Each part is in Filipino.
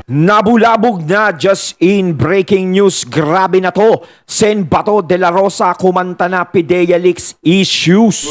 Nabulabog na just in breaking news. Grabe na to. Sen Bato de la Rosa kumanta na PIDEA Leaks issues.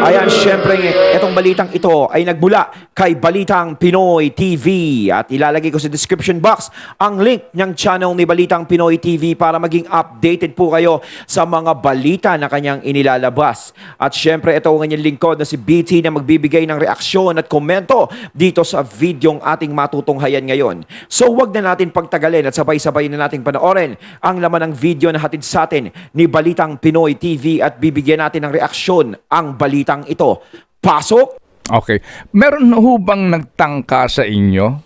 Ayan, syempre, itong balitang ito ay nagmula kay Balitang Pinoy TV. At ilalagay ko sa description box ang link ng channel ni Balitang Pinoy TV para maging updated po kayo sa mga balita na kanyang inilalabas. At syempre, ito ang kanyang lingkod na si BT na magbibigay ng reaksyon at komento dito sa videong ating matutunghayan ngayon. So wag na natin pagtagalin at sabay-sabay na nating panoorin ang laman ng video na hatid sa atin ni Balitang Pinoy TV at bibigyan natin ng reaksyon ang balitang ito. Pasok! Okay. Meron ho bang nagtangka sa inyo,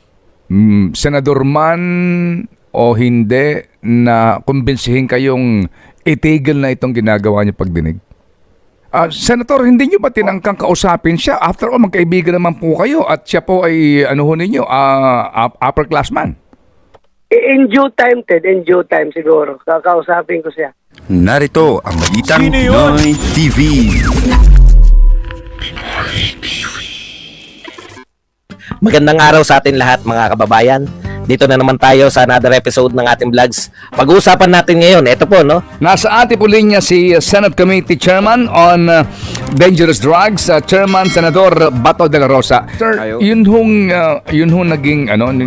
senador man o hindi, na kumbinsihin kayong itigil na itong ginagawa niyo pagdinig? Senator, hindi niyo ba tinangkang kausapin siya? After all, magkaibigan naman po kayo at siya po ay, ano ho ninyo, upper classman. In due time, Ted. In due time siguro. Kakausapin ko siya. Narito ang Balitang Sino yun? Pinoy TV. Magandang araw sa atin lahat mga kababayan. Dito na naman tayo sa another episode ng ating vlogs. Pag-uusapan natin ngayon, ito po no. Nasa ating po linya si Senate Committee Chairman on Dangerous Drugs, Chairman Senador Bato de la Rosa. Sir, yun hong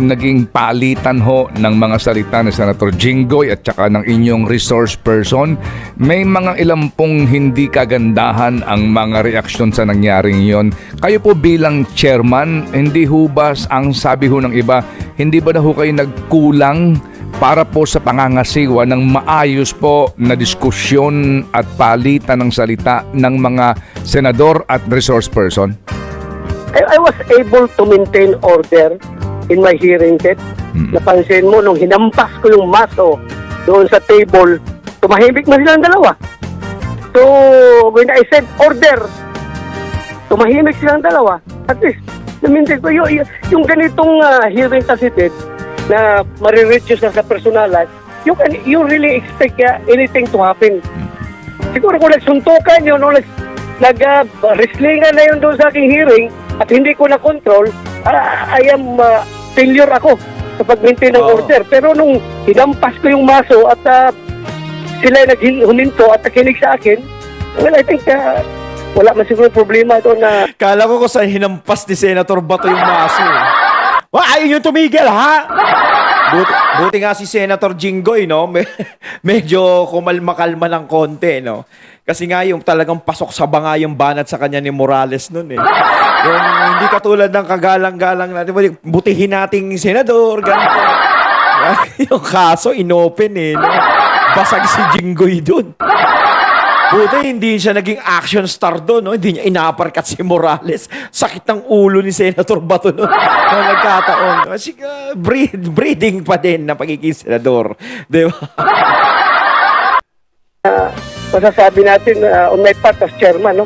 naging palitan ho ng mga salita ni Senator Jinggoy at saka ng inyong resource person. May mga ilang pong hindi kagandahan ang mga reaksyon sa nangyaring yon. Kayo po bilang chairman, hindi ho ba ang sabi ho ng iba, hindi ba na ho kayo nagkulang para po sa pangangasiwa ng maayos po na diskusyon at palitan ng salita ng mga senador at resource person? I was able to maintain order in my hearing, Ted. Napansin mo, nung hinampas ko yung maso doon sa table, tumahimik na silang dalawa. So, when I said order, tumahimik silang dalawa. At least, namintin ko yung ganitong hearing kasi, Ted, na marireduce na sa personalan, you really expect anything to happen. Siguro kung nagsuntukan yun, nag-wrestlingan na yun doon sa aking hearing at hindi ko na-control, I am failure ako sa pag-maintain ng order. Pero nung hinampas ko yung maso at sila naghuminto at nakinig sa akin, well, I think wala man siguro problema doon na... Kala ko saan hinampas ni Senator Bato yung maso. Ayun yung tumigil, ha? Buti nga si Senator Jinggoy, no? Medyo kumalma-kalma ng konti, no? Kasi nga yung talagang pasok sa banga yung banat sa kanya ni Morales nun, eh. Yung hindi katulad ng kagalang-galang natin. Butihin nating senador, ganito. Yung kaso, inopen, eh, no? Basag si Jinggoy dun. Buti hindi siya naging action star doon, no? Hindi niya inaparkat si Morales. Sakit ng ulo ni Senator Bato noon na nagkataon. Kasi breeding pa din na pagiging senador. Di ba? Masasabi natin on my part as chairman, no?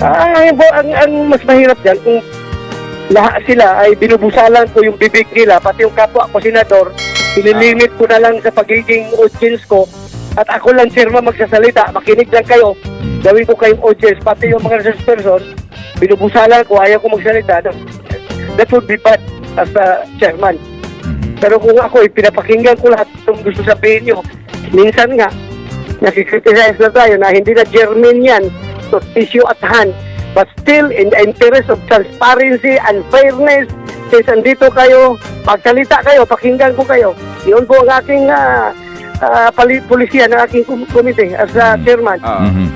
Ang mas mahirap dyan, kung lahat sila ay binubusalan ko yung bibig nila, pati yung kapwa ko senador, ililimit ko na lang sa pagiging audience ko. At ako lang, chairman, magsasalita. Makinig lang kayo. Gawin ko kayong audience. Pati yung mga resource person, binubusalan ko, ayaw ko magsalita. That would be bad as a chairman. Pero kung ako, pinapakinggan ko lahat itong gusto sabihin nyo. Minsan nga, nakikriticize na tayo na hindi na germane yan to issue at hand. But still, in the interest of transparency and fairness, since andito kayo, magsalita kayo, pakinggan ko kayo. Yun po ang aking... pulisya ng aking committee as chairman.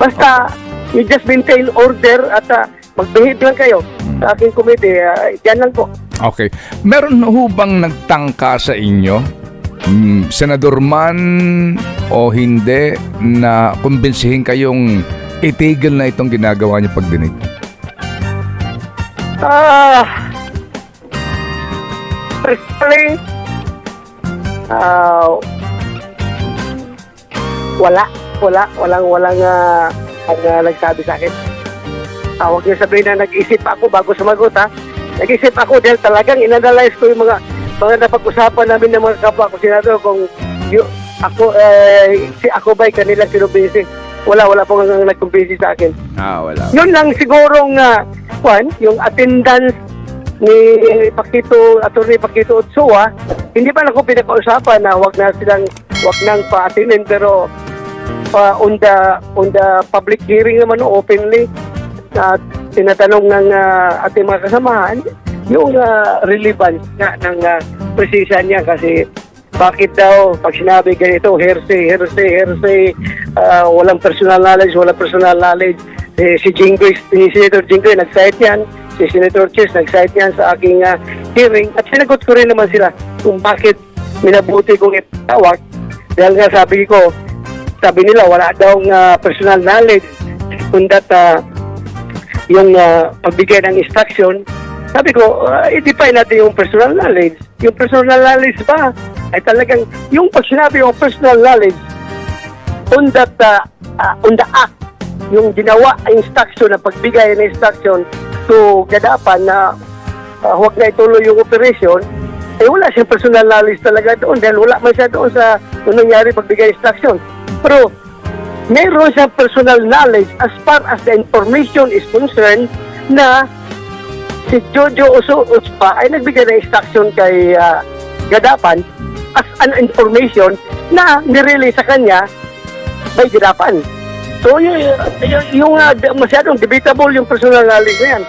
Basta you just maintain order at mag-behave lang kayo sa aking committee. Yan lang po. Okay. Meron ho bang nagtangka sa inyo, senador man o hindi, na kumbinsihin kayong itigil na itong ginagawa niyo pagdinig? Personally, walang nagsabi sa akin. Huwag niyo sabihin na nag-isip ako bago sumagot, ha. Nag-isip ako dahil talagang inanalyze ko yung mga napag-usapan namin ng mga kapwa ko senador kung ako ba'y kanilang sinumbisi. Wala pong nagkumbisi sa akin. Wala. Yun lang sigurong yung attendance ni Atty. Paquito Ochoa, hindi pa ako pinag-uusapan na wag nang paatinin, pero on the public hearing naman openly, tinatanong ng ating mga kasamahan yung relevance ng precision niya, kasi bakit daw pag sinabi ganito, hearsay, walang personal knowledge. Si Senator Jinggoy nag-cite yan, si Senator Chis nag-cite yan sa aking hearing, at sinagot ko rin naman sila kung bakit minabuti kong itawag, dahil nga sabi nila wala daw personal knowledge, kundat yung pagbigay ng instruction. Sabi ko, i-define natin yung personal knowledge. Yung personal knowledge ba ay talagang yung pag sinabi yung personal knowledge on the act, yung ginawa instruction na pagbigay ng instruction to Gadapan na huwag na ituloy yung operation, wala siyang personal knowledge talaga doon, dahil wala man siya doon sa nangyari pagbigay instruction. Pero mayroon siyang personal knowledge as far as the information is concerned na si Jojo Ochoa ay nagbigay ng instruction kay Gadapan as an information na nirelay sa kanya by Gadapan. So yung masyadong debatable yung personal knowledge na yan.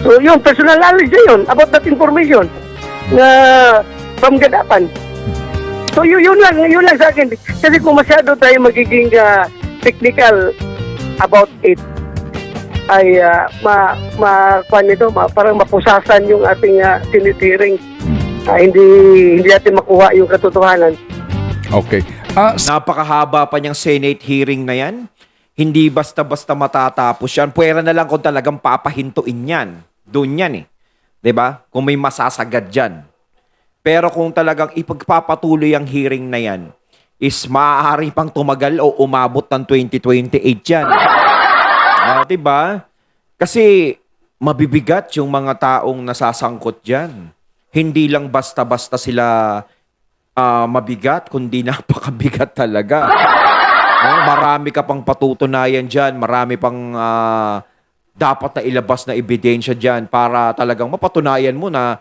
So yung personal knowledge na yun about that information na from Gadapan. So yun lang sa akin. Kasi kung masyado tayo magiging technical about it, ay parang mapusasan yung ating Senate hearing. Hindi natin makuha yung katotohanan. Okay. Napakahaba pa niyang Senate hearing na yan. Hindi basta-basta matatapos yan. Pwera na lang kung talagang papahintuin yan. Doon yan eh. 'Di ba? Kung may masasagad dyan. Pero kung talagang ipagpapatuloy ang hearing na yan, is maaari pang tumagal o umabot ng 2028 yan. 'Di ba? Kasi mabibigat yung mga taong nasasangkot dyan. Hindi lang basta-basta sila mabigat, kundi napakabigat talaga. Marami ka pang patutunayan dyan, marami pang dapat na ilabas na ebidensya dyan para talagang mapatunayan mo na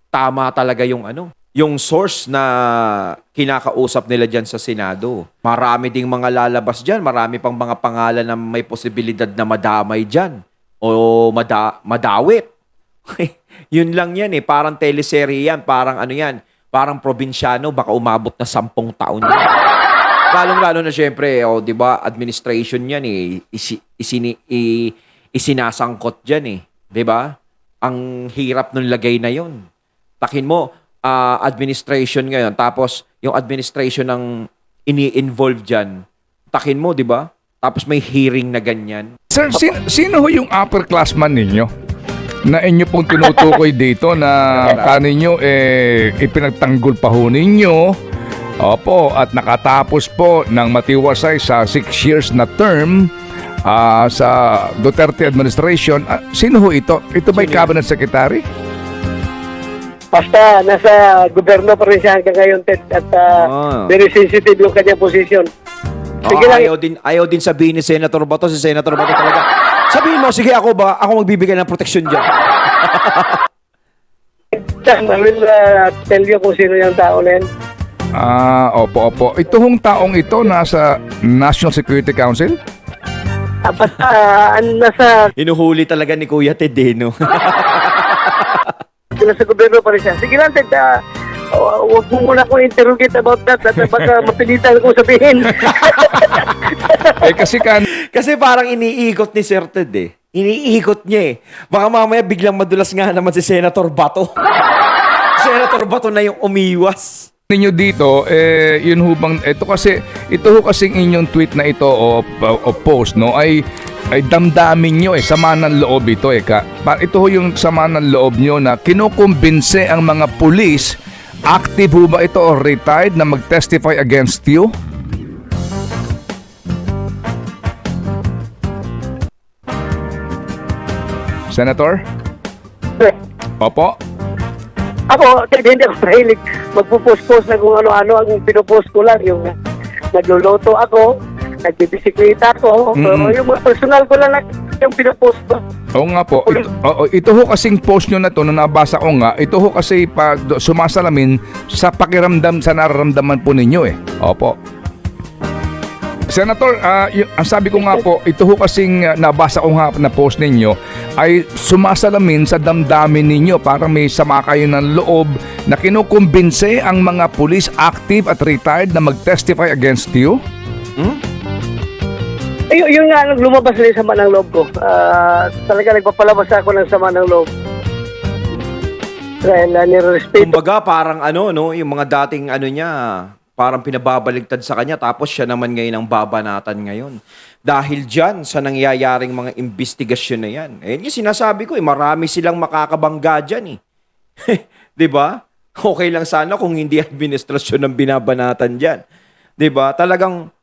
tama talaga yung source na kinakausap nila dyan sa Senado. Marami ding mga lalabas dyan, marami pang mga pangalan na may posibilidad na madamay dyan o madawit. Yun lang yan eh, parang teleserye yan, parang parang probinsyano, baka umabot na 10 taon yan. Lalong-lalo na syempre, di ba, administration yan eh, isinasangkot dyan eh, di ba? Ang hirap nung lagay na yun. Takin mo, administration ngayon, tapos yung administration ng ini-involve dyan, takin mo, di ba? Tapos may hearing na ganyan. Sir, sino ho yung upperclassman ninyo na inyo pong tinutukoy dito na kaninyo ipinagtanggol pa ho ninyo? Opo, at nakatapos po ng matiwasay sa 6 years na term sa Duterte administration. Sino ho ito? Ito ba'y cabinet secretary? Basta nasa gobyerno pa rin siya hanggang ngayon, Ted, at very sensitive yung kanyang position. Sige lang. Ayaw din sabihin ni Senator Bato, si Senator Bato talaga. Sabihin mo, sige ako magbibigay ng proteksyon dyan. I will tell you kung sino yung tao na yan. Opo. Ito hong taong ito nasa National Security Council? Basta nasa Hinuhuli talaga ni Kuya Ted, no? nasa gobyerno pa rin siya. Sige lang, Ted, huwag mo muna akong interrogate about that at baka mapilitan ko sabihin. Kasi parang iniikot ni Sir Ted eh. Iniikot niya eh. Baka mamaya biglang madulas nga naman si Senator Bato. Senator Bato na yung umiwas. Ninyo dito, yun ho bang, ito ho kasing inyong tweet na ito o post, no, ay damdamin nyo sama ng loob ito ito ho yung sama ng loob nyo na kinukumbinse ang mga pulis. Active ho ba ito o retired na mag-testify against you? Senator? Opo? Ako, hindi ako mahilig magpo-post-post na kung ano-ano. Ang pinopost ko lang yung nagluluto ako, nagbibisikleta ako. So, yung mga personal ko lang yung pinapost ba? Oo nga po. Ito ho kasing post nyo na to, na nabasa ko nga, ito ho kasi sumasalamin sa pakiramdam, sa nararamdaman po ninyo eh. Opo. Senator, ang sabi ko nga po, ito ho kasing nabasa ko nga na post ninyo ay sumasalamin sa damdamin ninyo. Parang may sama kayo ng loob na kinukumbinse ang mga police active at retired na mag-testify against you. Yun nga, lumabas na yung sama ng loob ko. Talaga nagpapalabas ako ng sama ng loob. Dahil nirespeto. Kumbaga parang ano, no, yung mga dating ano niya, parang pinababaligtad sa kanya tapos siya naman ngayon ang babanatan ngayon. Dahil dyan sa nangyayaring mga investigasyon na yan. Eh, yung sinasabi ko, marami silang makakabangga dyan eh. 'Di ba? Okay lang sana kung hindi administrasyon ang binabanatan dyan. 'Di ba? Talagang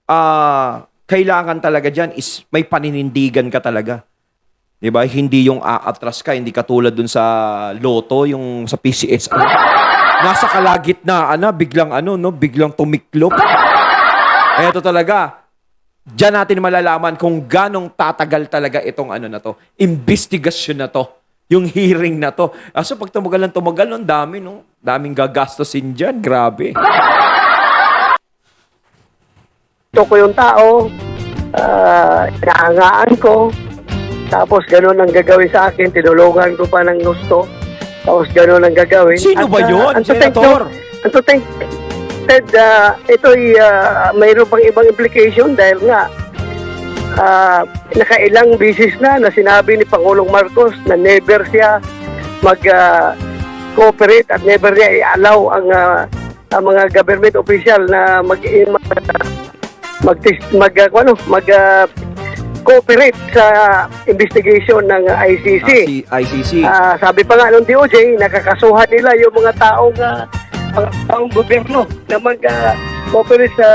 kailangan talaga dyan is may paninindigan ka talaga. 'Di ba? Hindi yung aatras ka, hindi katulad dun sa loto, yung sa PCS. Nasa kalagitnaan na, biglang tumiklop. Eto talaga. Diyan natin malalaman kung ganong tatagal talaga itong ano na to. Investigasyon na to. Yung hearing na to. So pag tumagal, ang dami, no? Daming gagastosin dyan. Grabe. Ito ko yung tao, inaangaan ko, tapos gano'n ang gagawin sa akin, tinulungan ko pa ng gusto, tapos gano'n ang gagawin. Sino ba yun, Senator? Ang to think, Ted, ito'y mayroon pang ibang implication dahil nga nakailang bisis na sinabi ni Pangulong Marcos na never siya mag-cooperate at never niya i-allow ang mga government official na mag-cooperate sa investigation ng ICC. ICC. Sabi pa nga ng DOJ, nakakasuhan nila yung mga taong gobyerno na mag-cooperate sa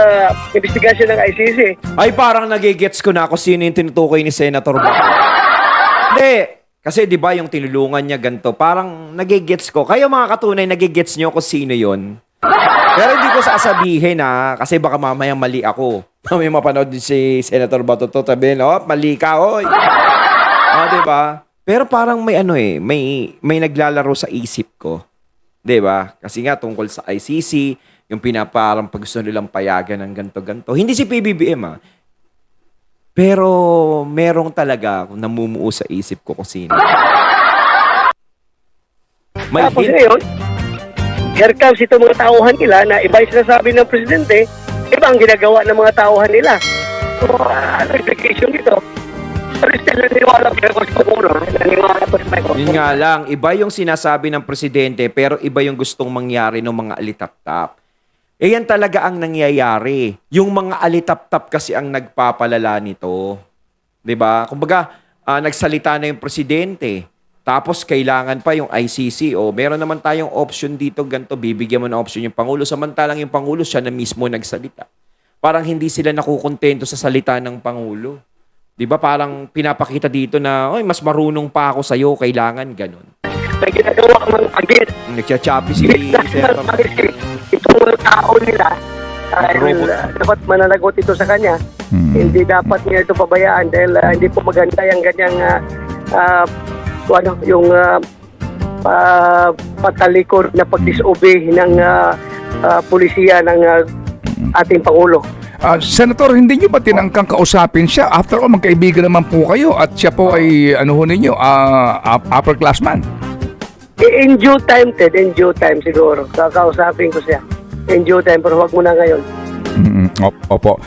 investigation ng ICC. Ay, parang nagigets ko na ako sino yung tinutukoy ni Senator ba? Hindi. Kasi di ba yung tinulungan niya ganito, parang nagigets ko. Kayo mga katunay, nagigets niyo kung sino yon. Pero hindi ko sasabihin kasi baka mamaya mali ako. Mamaya mapanood din si Senator Bato to, sabihin, mali ka, oy. Di ba? Pero parang may may naglalaro sa isip ko. 'Di ba? Kasi nga tungkol sa ICC, yung pinaparang pag gusto nilang payagan ng ganto-ganto. Hindi si PBBM Pero merong talaga namumuo sa isip ko kung sino. May Tapos hint. ngayon, here comes itong mga tauhan nila na iba yung sinasabi ng presidente, iba ang ginagawa ng mga tauhan nila. So, investigation dito. Pero still naniwala ko sa Pangulo. Naniwala ko sa Pangulo. Yun nga lang, iba yung sinasabi ng presidente pero iba yung gustong mangyari ng mga alitap-tap. Yan talaga ang nangyayari. Yung mga alitap-tap kasi ang nagpapalala nito. 'Di ba? Kumbaga, nagsalita na yung presidente. Tapos kailangan pa yung ICC. Meron naman tayong option dito, ganito, bibigyan mo ng option yung Pangulo. Samantalang yung Pangulo, siya na mismo nagsalita. Parang hindi sila nakukontento sa salita ng Pangulo. 'Di ba? Parang pinapakita dito na, mas marunong pa ako sa'yo, kailangan ganun. May ginagawa mang agad. Nagchachapi si Senator. Itong mga tao nila, dapat mananagot ito sa kanya. Hindi dapat niya ito pabayaan dahil hindi po maganda yung ganyang patalikod na pag-disobey ng pulisiya ng ating Pangulo. Senator, hindi nyo ba tinangkang kausapin siya? After all, magkaibigan naman po kayo at siya po ay upperclassman. In due time, Ted, in due time siguro. Kakausapin ko siya. In due time, pero wag mo na ngayon. Opo.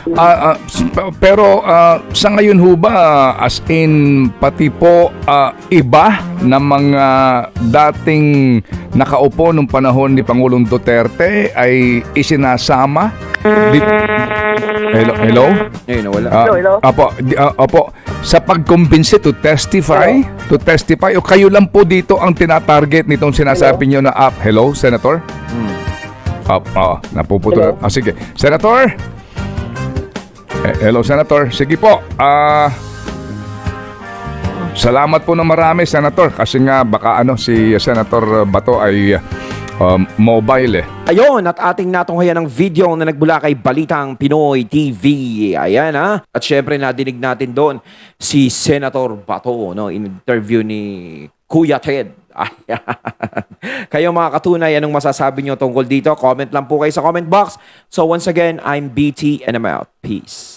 Pero sa ngayon ho ba, as in pati po iba na mga dating nakaupo nung panahon ni Pangulong Duterte ay isinasama? Hello? Ayun, wala. Hello? Opo. Sa pagkumbinsi to testify o kayo lang po dito ang tinatarget nitong sinasabi niyo na hello, Senator? Napuputol. Sige. Senator? Hello, Senator. Sige po. Salamat po ng marami, Senator. Kasi nga baka si Senator Bato ay mobile eh. Ayun, at ating natunghayan ng video na nagbula kay Balitang Pinoy TV. Ayan ha. At syempre nadinig natin doon si Senator Bato, no, in interview ni Kuya Ted. Ayan. Kayo mga katunay, anong masasabi nyo tungkol dito? Comment lang po kayo sa comment box. So once again, I'm BT and I'm out. Peace.